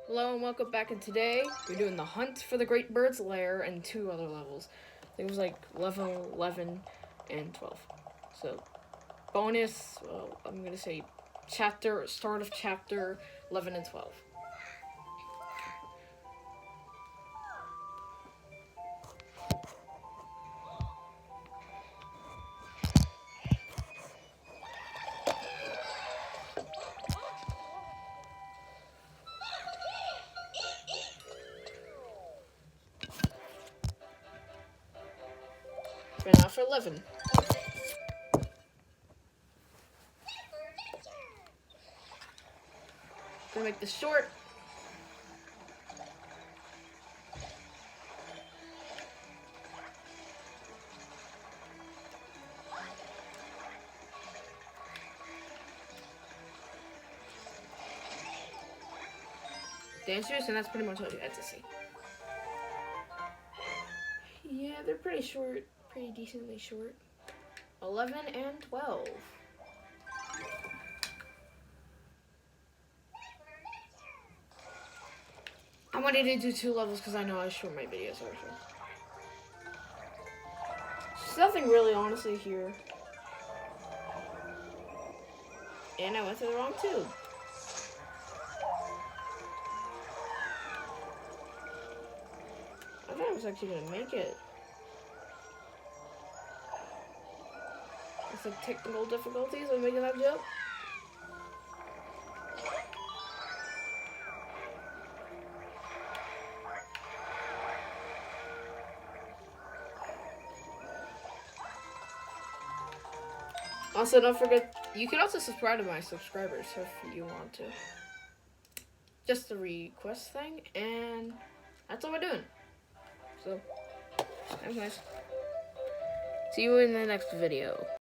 Hello and welcome back, and today we're doing the hunt for the Great Bird's Lair and 2 other levels. I think it was like level 11 and 12. So, bonus, well, I'm gonna say start of chapter 11 and 12. Right now for 11. Gonna make this short. Dancers, and that's pretty much all you had to see. Yeah, they're pretty short, pretty decently short. 11 and 12. I wanted to do 2 levels because I know I short my videos also. There's nothing really honestly here. And I went to the wrong tube. I thought I was actually gonna make it. It's like technical difficulties when making that jump. Also, don't forget, you can also subscribe to my subscribers if you want to. Just a request thing, and that's all we're doing. So, that was nice. See you in the next video.